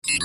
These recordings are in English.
Today,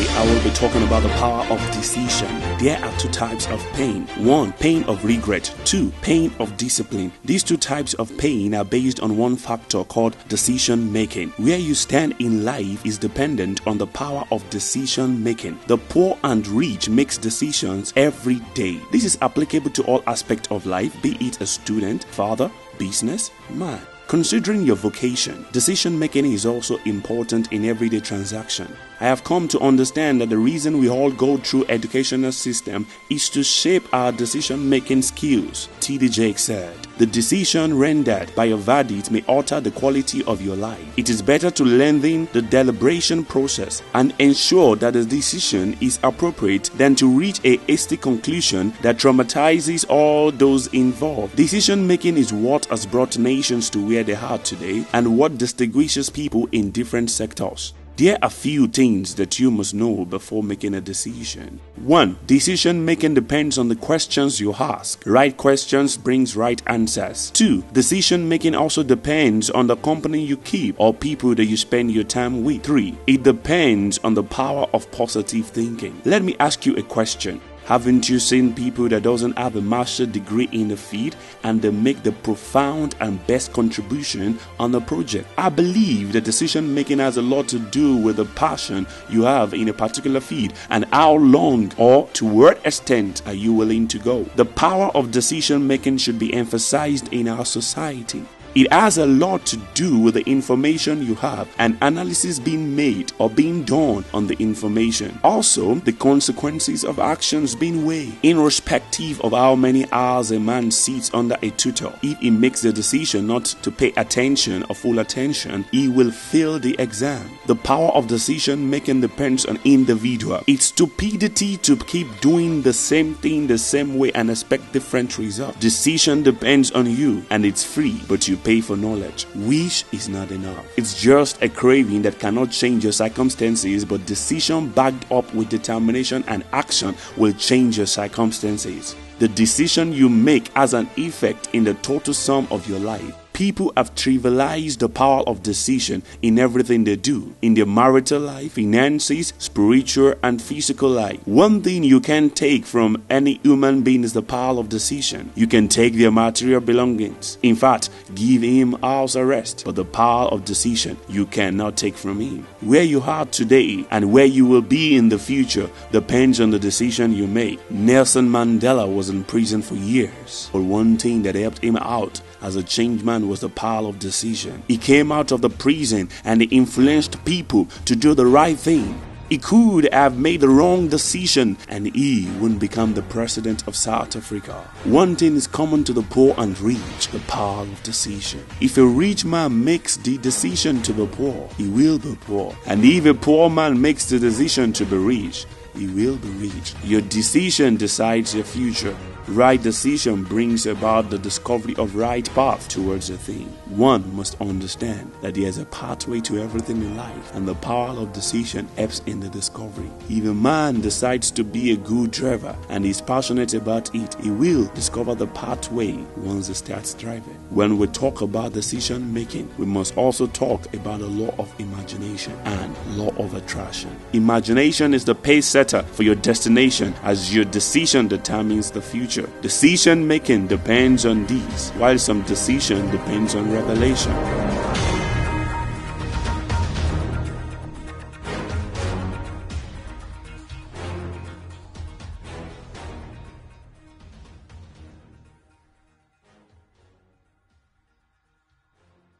I will be talking about the power of decision. There are two types of pain. 1, pain of regret. 2, pain of discipline. These two types of pain are based on one factor called decision making. Where you stand in life is dependent on the power of decision making. The poor and rich makes decisions every day. This is applicable to all aspects of life, be it a student, father, business, man. Considering your vocation, decision-making is also important in everyday transaction. I have come to understand that the reason we all go through educational system is to shape our decision-making skills. T.D. Jakes said, "The decision rendered by a verdict may alter the quality of your life. It is better to lengthen the deliberation process and ensure that the decision is appropriate than to reach a hasty conclusion that traumatizes all those involved." Decision-making is what has brought nations to where they are today and what distinguishes people in different sectors. There are few things that you must know before making a decision. 1. Decision making depends on the questions you ask. Right questions brings right answers. 2. Decision making also depends on the company you keep or people that you spend your time with. 3. It depends on the power of positive thinking. Let me ask you a question. Haven't you seen people that doesn't have a master's degree in the field and they make the profound and best contribution on the project? I believe that decision making has a lot to do with the passion you have in a particular field and how long or to what extent are you willing to go. The power of decision making should be emphasized in our society. It has a lot to do with the information you have and analysis being made or being done on the information. Also, the consequences of actions being weighed. Irrespective of how many hours a man sits under a tutor, if he makes the decision not to pay attention or full attention, he will fail the exam. The power of decision making depends on individual. It's stupidity to keep doing the same thing the same way and expect different results. Decision depends on you and it's free, but you pay for knowledge. Wish is not enough. It's just a craving that cannot change your circumstances, but decision backed up with determination and action will change your circumstances. The decision you make has an effect in the total sum of your life. People have trivialized the power of decision in everything they do, in their marital life, finances, spiritual and physical life. One thing you can take from any human being is the power of decision. You can take their material belongings. In fact, give him house arrest. But the power of decision you cannot take from him. Where you are today and where you will be in the future depends on the decision you make. Nelson Mandela was in prison for years, but one thing that helped him out as a changed man was the power of decision. He came out of the prison and he influenced people to do the right thing. He could have made the wrong decision and he wouldn't become the president of South Africa. One thing is common to the poor and rich, the power of decision. If a rich man makes the decision to be poor, he will be poor. And if a poor man makes the decision to be rich, he will be rich. Your decision decides your future. Right decision brings about the discovery of right path towards a thing. One must understand that there is a pathway to everything in life, and the power of decision helps in the discovery. If a man decides to be a good driver and is passionate about it, he will discover the pathway once he starts driving. When we talk about decision making, we must also talk about the law of imagination and law of attraction. Imagination is the pace setter for your destination, as your decision determines the future. Decision making depends on these, while some decision depends on revelation.